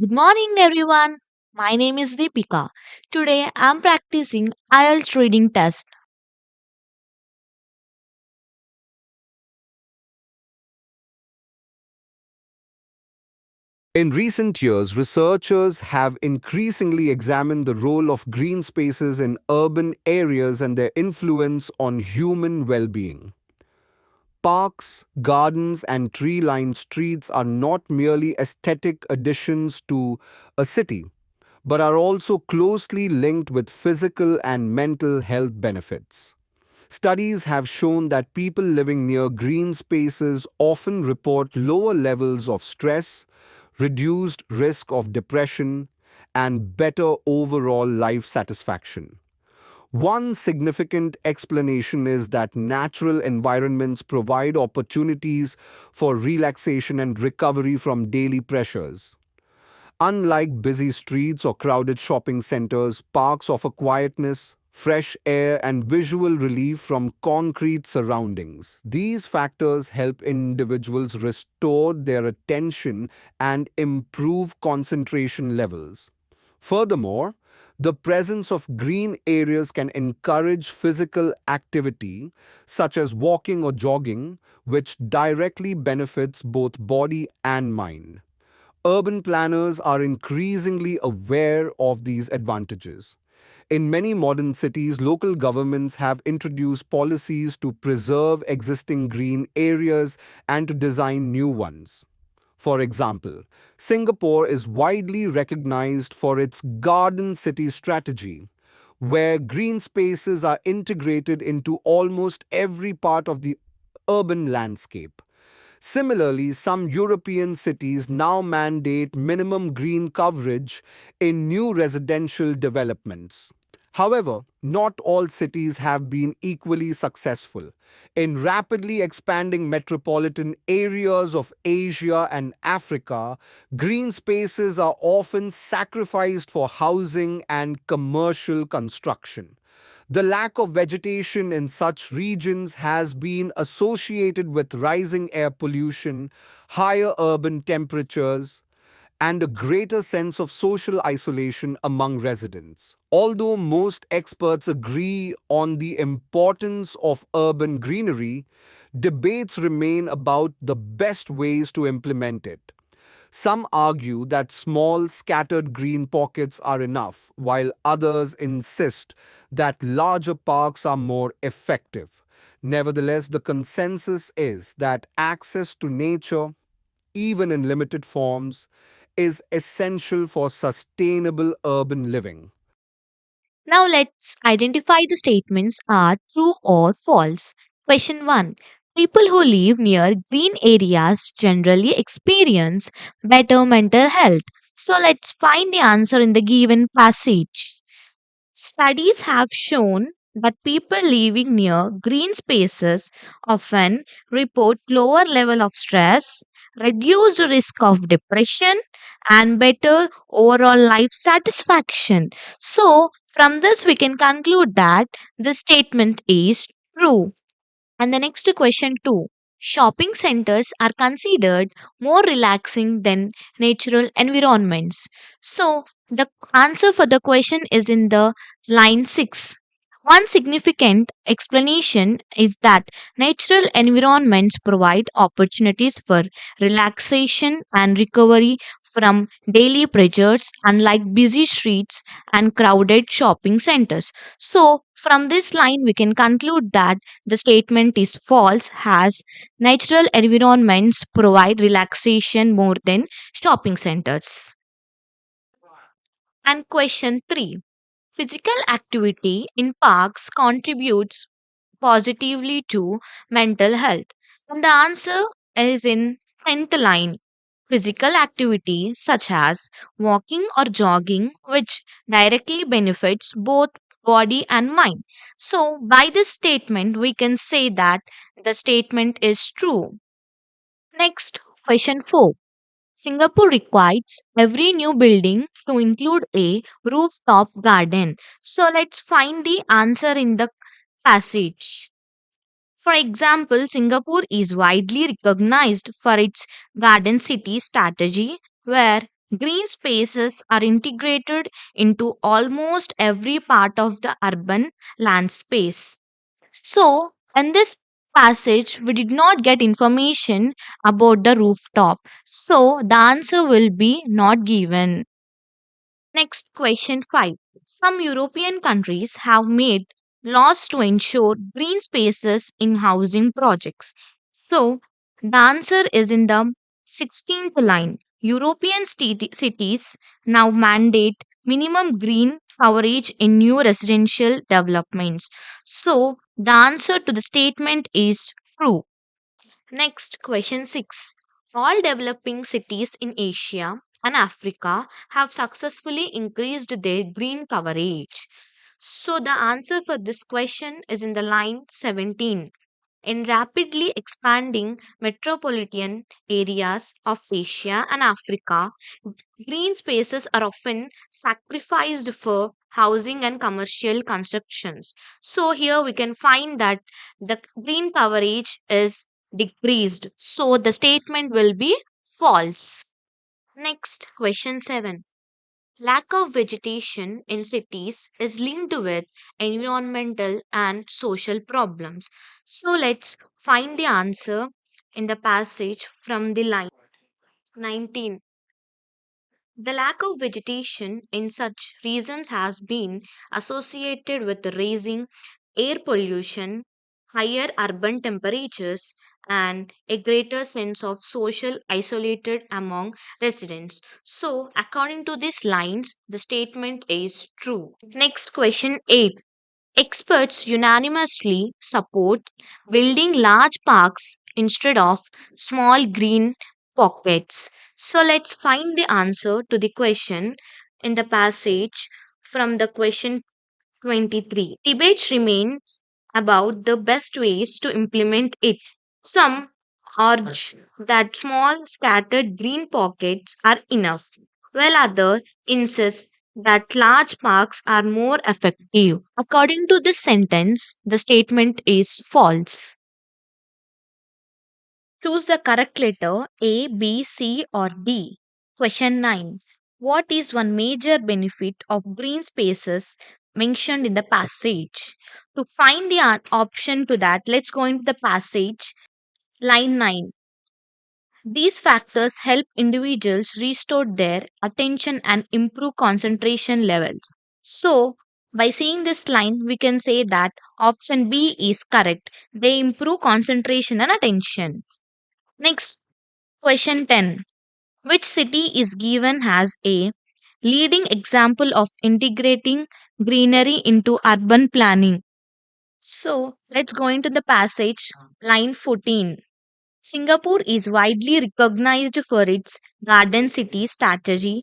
Good morning, everyone. My name is Deepika. Today I'm practicing IELTS reading test. In recent years, researchers have increasingly examined the role of green spaces in urban areas and their influence on human well being. Parks, gardens, and tree lined streets are not merely aesthetic additions to a city, but are also closely linked with physical and mental health benefits. Studies have shown that people living near green spaces often report lower levels of stress, reduced risk of depression, and better overall life satisfaction. One significant explanation is that natural environments provide opportunities for relaxation and recovery from daily pressures. Unlike busy streets or crowded shopping centers, parks offer quietness, fresh air, and visual relief from concrete surroundings. These factors help individuals restore their attention and improve concentration levels. Furthermore, the presence of green areas can encourage physical activity, such as walking or jogging, which directly benefits both body and mind. Urban planners are increasingly aware of these advantages. In many modern cities, local governments have introduced policies to preserve existing green areas and to design new ones. For example, Singapore is widely recognized for its garden city strategy, where green spaces are integrated into almost every part of the urban landscape. Similarly, some European cities now mandate minimum green coverage in new residential developments. However, not all cities have been equally successful. In rapidly expanding metropolitan areas of Asia and Africa, green spaces are often sacrificed for housing and commercial construction. The lack of vegetation in such regions has been associated with rising air pollution, higher urban temperatures, and a greater sense of social isolation among residents. Although most experts agree on the importance of urban greenery, debates remain about the best ways to implement it. Some argue that small, scattered green pockets are enough, while others insist that larger parks are more effective. Nevertheless, the consensus is that access to nature, even in limited forms, is essential for sustainable urban living. Now let's identify the statements are true or false. Question 1. People who live near green areas generally experience better mental health. So let's find the answer in the given passage. Studies have shown that people living near green spaces often report lower level of stress, reduced risk of depression, and better overall life satisfaction. So, from this we can conclude that the statement is true. And the next question too. Shopping centers are considered more relaxing than natural environments. So the answer for the question is in the line 6. One significant explanation is that natural environments provide opportunities for relaxation and recovery from daily pressures, unlike busy streets and crowded shopping centers. So, from this line, we can conclude that the statement is false, as natural environments provide relaxation more than shopping centers. And question 3. Physical activity in parks contributes positively to mental health. And the answer is in 10th line. Physical activity such as walking or jogging, which directly benefits both body and mind. So, by this statement, we can say that the statement is true. Next, question 4. Singapore requires every new building to include a rooftop garden. So, let's find the answer in the passage. For example, Singapore is widely recognized for its garden city strategy, where Green spaces are integrated into almost every part of the urban land space. So, in this passage, we did not get information about the rooftop. So, the answer will be not given. Next, question 5. Some European countries have made laws to ensure green spaces in housing projects. So, the answer is in the 16th line. European cities now mandate minimum green coverage in new residential developments. So, the answer to the statement is true. Next, question 6. All developing cities in Asia and Africa have successfully increased their green coverage. So, the answer for this question is in the line 17. In rapidly expanding metropolitan areas of Asia and Africa, green spaces are often sacrificed for housing and commercial constructions. So, here we can find that the green coverage is decreased. So, the statement will be false. Next, question 7. Lack of vegetation in cities is linked with environmental and social problems. So let's find the answer in the passage from the line 19. The lack of vegetation in such regions has been associated with raising air pollution, higher urban temperatures, and a greater sense of social isolated among residents. So, according to these lines, the statement is true. Next question 8. Experts unanimously support building large parks instead of small green pockets. So let's find the answer to the question in the passage from the question 23. Debate remains about the best ways to implement it. Some urge that small scattered green pockets are enough, while others insist that large parks are more effective. According to this sentence, the statement is false. Choose the correct letter A, B, C, or D. Question 9. What is one major benefit of green spaces mentioned in the passage? To find the option to that, let's go into the passage. Line 9. These factors help individuals restore their attention and improve concentration levels. So, by seeing this line, we can say that option B is correct. They improve concentration and attention. Next, question 10. Which city is given as a leading example of integrating greenery into urban planning? So, let's go into the passage, line 14. Singapore is widely recognized for its garden city strategy,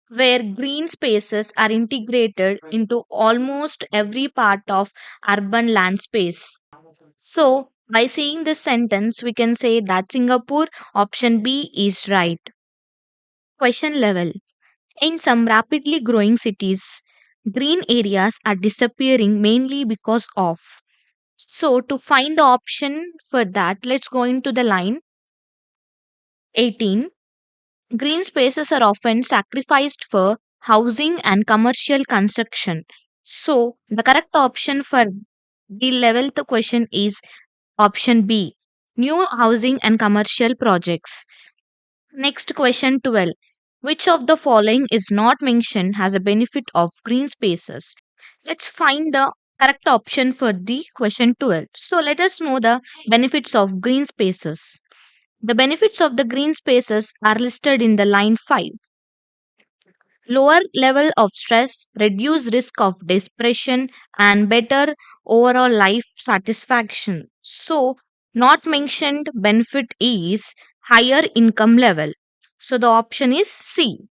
where green spaces are integrated into almost every part of urban land space. So, by seeing this sentence, we can say that Singapore option B is right. Question level. In some rapidly growing cities, green areas are disappearing mainly because of. So, to find the option for that, let's go into the line 18. Green spaces are often sacrificed for housing and commercial construction. So, the correct option for the 11th question is option B, new housing and commercial projects. Next question 12. Which of the following is not mentioned has a benefit of green spaces? Let's find the correct option for the question 12. So, let us know the benefits of green spaces. The benefits of the green spaces are listed in the line 5. Lower level of stress, reduced risk of depression, and better overall life satisfaction. So, not mentioned benefit is higher income level. So, the option is C.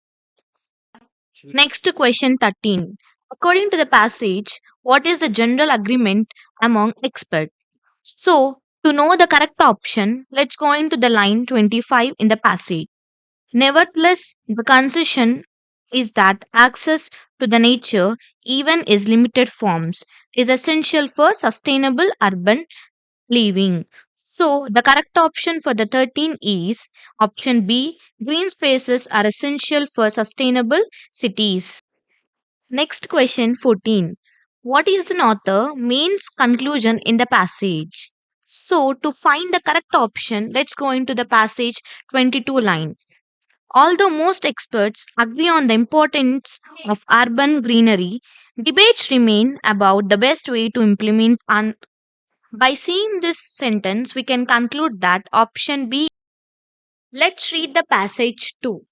Next to question 13. According to the passage, what is the general agreement among experts? So, to know the correct option, let's go into the line 25 in the passage. Nevertheless, the concession is that access to the nature, even in limited forms, is essential for sustainable urban living. So, the correct option for the 13 is option B. Green spaces are essential for sustainable cities. Next question 14. What is the author main conclusion in the passage? So, to find the correct option, let's go into the passage 22 line. Although most experts agree on the importance of urban greenery, debates remain about the best way to implement. And by seeing this sentence, we can conclude that option B. Let's read the passage too.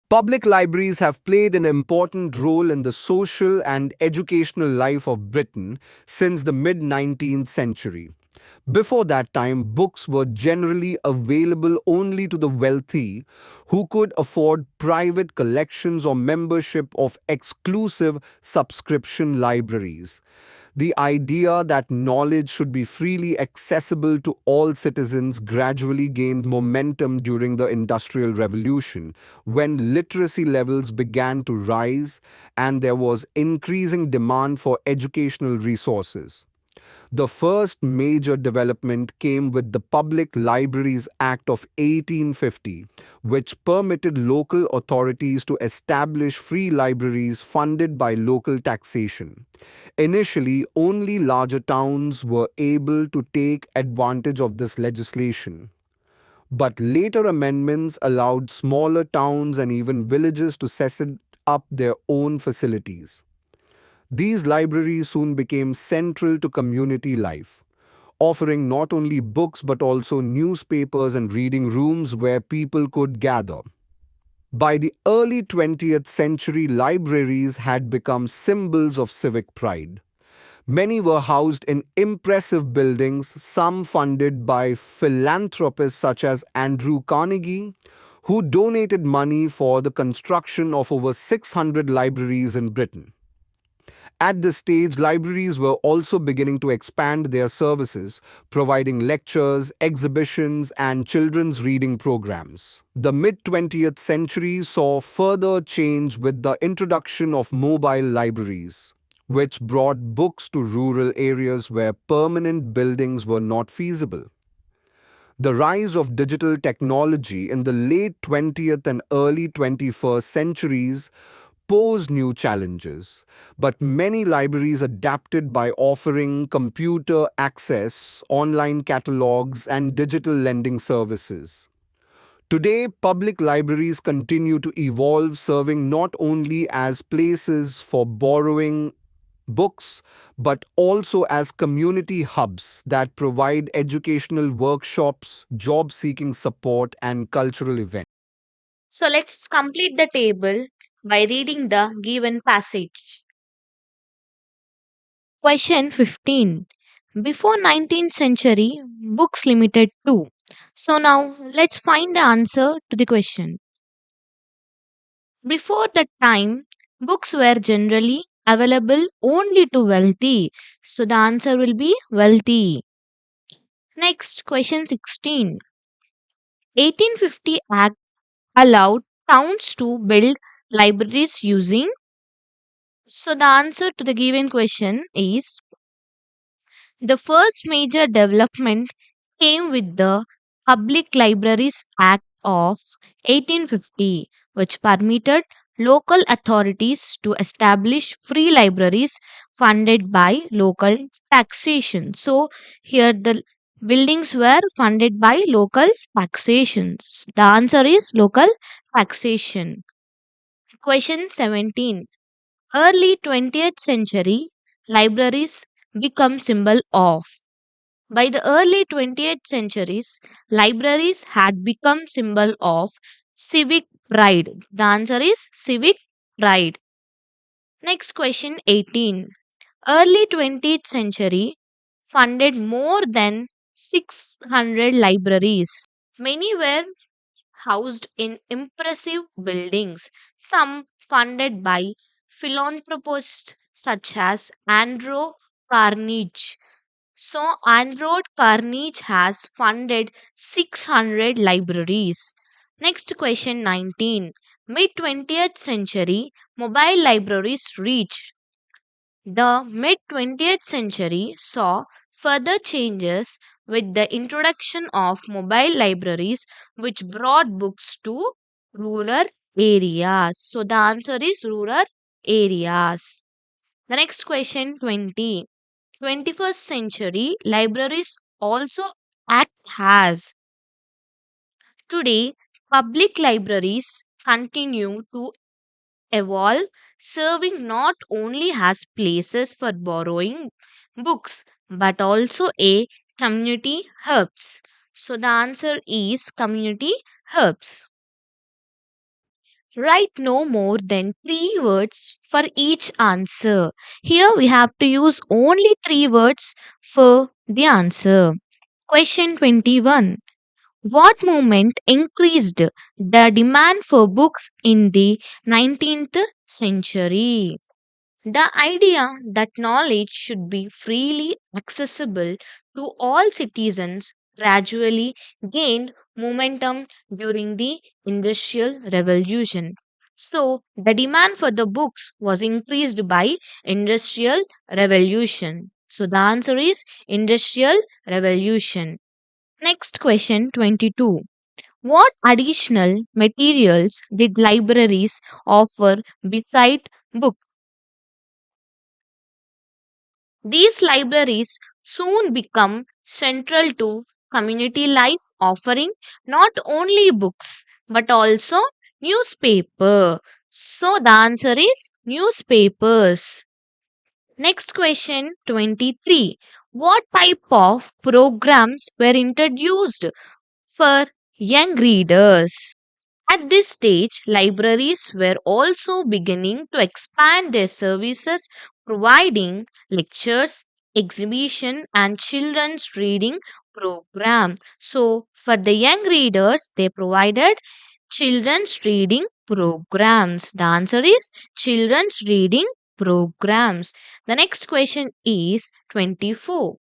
Public libraries have played an important role in the social and educational life of Britain since the mid 19th century. Before that time, books were generally available only to the wealthy who could afford private collections or membership of exclusive subscription libraries. The idea that knowledge should be freely accessible to all citizens gradually gained momentum during the Industrial Revolution, when literacy levels began to rise and there was increasing demand for educational resources. The first major development came with the Public Libraries Act of 1850, which permitted local authorities to establish free libraries funded by local taxation. Initially, only larger towns were able to take advantage of this legislation. But later amendments allowed smaller towns and even villages to set up their own facilities. These libraries soon became central to community life, offering not only books but also newspapers and reading rooms where people could gather. By the early 20th century, libraries had become symbols of civic pride. Many were housed in impressive buildings, some funded by philanthropists such as Andrew Carnegie, who donated money for the construction of over 600 libraries in Britain. At this stage, libraries were also beginning to expand their services, providing lectures, exhibitions, and children's reading programs. The mid 20th century saw further change with the introduction of mobile libraries, which brought books to rural areas where permanent buildings were not feasible. The rise of digital technology in the late 20th and early 21st centuries posed new challenges, but many libraries adapted by offering computer access, online catalogs, and digital lending services. Today, public libraries continue to evolve, serving not only as places for borrowing books, but also as community hubs that provide educational workshops, job seeking support, and cultural events. So, let's complete the table by reading the given passage. Question 15. Before 19th century, books limited to. So now let's find the answer to the question. Before that time, books were generally available only to wealthy. So the answer will be wealthy. Next, question 16. 1850 Act allowed towns to build libraries using. So the answer to the given question is the first major development came with the Public Libraries Act of 1850, which permitted local authorities to establish free libraries funded by local taxation. So, here the buildings were funded by local taxations. The answer is local taxation. Question 17. Early 20th century libraries become symbol of. By the early 20th centuries, libraries had become symbol of civic pride. The answer is civic pride. Next question 18. Early 20th century funded more than 600 libraries. Many were housed in impressive buildings, some funded by philanthropists such as Andrew Carnegie. So, Andrew Carnegie has funded 600 libraries. Next question 19. Mid 20th century, mobile libraries reached. The mid 20th century saw further changes with the introduction of mobile libraries, which brought books to rural areas. So the answer is rural areas. The next question 20. 21st century libraries also act as. Today, public libraries continue to evolve, serving not only as places for borrowing books but also a community hubs. So the answer is community hubs. Write no more than three words for each answer. Here we have to use only three words for the answer. Question 21. What movement increased the demand for books in the 19th century? The idea that knowledge should be freely accessible to all citizens gradually gained momentum during the Industrial Revolution. So, the demand for the books was increased by Industrial Revolution. So, the answer is Industrial Revolution. Next question 22. What additional materials did libraries offer beside books? These libraries soon become central to community life, offering not only books but also newspaper. So the answer is newspapers. Next question 23. What type of programs were introduced for young readers? At this stage, libraries were also beginning to expand their services, providing lectures, exhibition, and children's reading program. So, for the young readers, they provided children's reading programs. The answer is children's reading programs. The next question is 24.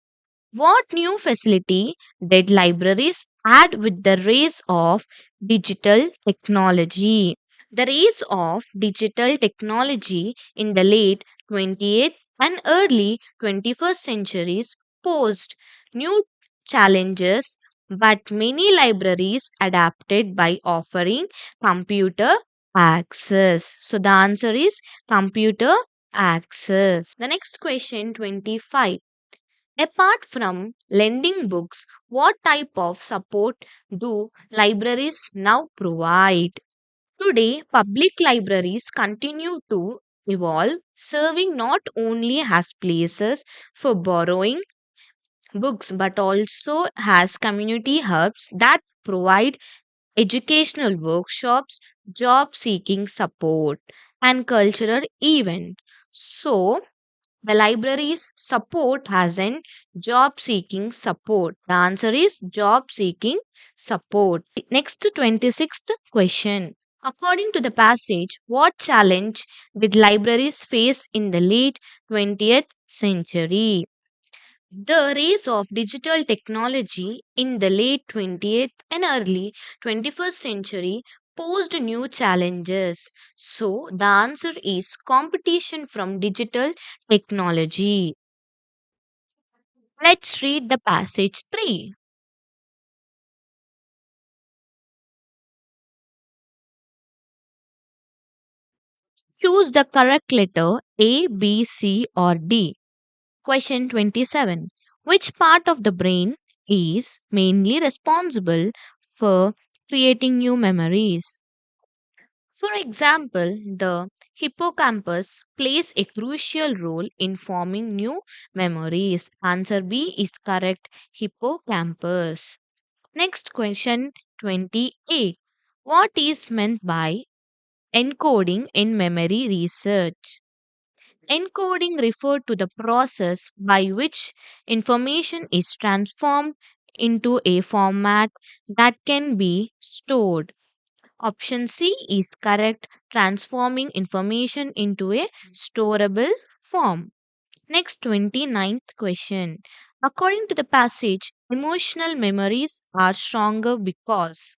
What new facility did libraries add with the rise of digital technology? The rise of digital technology in the late 20th and early 21st centuries posed new challenges, but many libraries adapted by offering computer access. So the answer is computer access. The next question 25. Apart from lending books, what type of support do libraries now provide? Today, public libraries continue to evolve, serving not only as places for borrowing books but also as community hubs that provide educational workshops, job seeking support, and cultural events. So, the library's support has an job seeking support. The answer is job seeking support. Next 26th question. According to the passage, what challenge did libraries face in the late 20th century? The rise of digital technology in the late 20th and early 21st century posed new challenges. So, the answer is competition from digital technology. Let's read the passage 3. Choose the correct letter A, B, C, or D. Question 27. Which part of the brain is mainly responsible for creating new memories? For example, the hippocampus plays a crucial role in forming new memories. Answer B is correct. Hippocampus. Next question 28. What is meant by encoding in memory research? Encoding refers to the process by which information is transformed into a format that can be stored. Option C is correct, transforming information into a storable form. Next 29th question. According to the passage, emotional memories are stronger because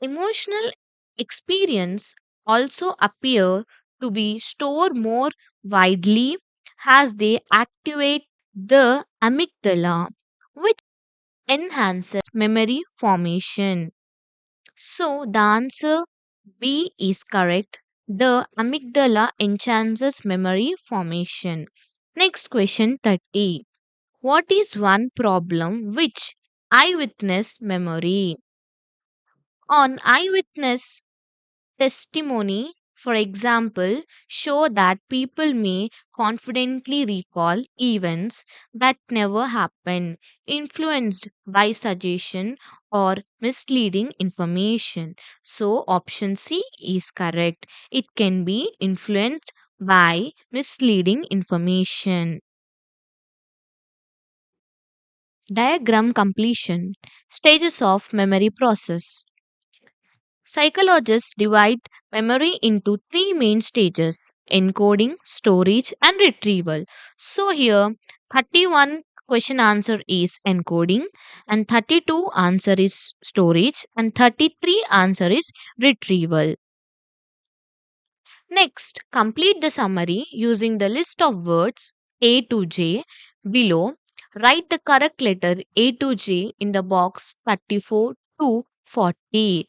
emotional experience also appear to be stored more widely as they activate The amygdala, which enhances memory formation. So the answer B is correct. The amygdala enhances memory formation. Next question 30. What is one problem which eyewitness memory? On eyewitness testimony, for example, show that people may confidently recall events that never happened, influenced by suggestion or misleading information. So, option C is correct. It can be influenced by misleading information. Diagram completion. Stages of memory process. Psychologists divide memory into three main stages: encoding, storage, and retrieval. So, here 31 question answer is encoding, and 32 answer is storage, and 33 answer is retrieval. Next, complete the summary using the list of words A to J below. Write the correct letter A to J in the box 34 to 40.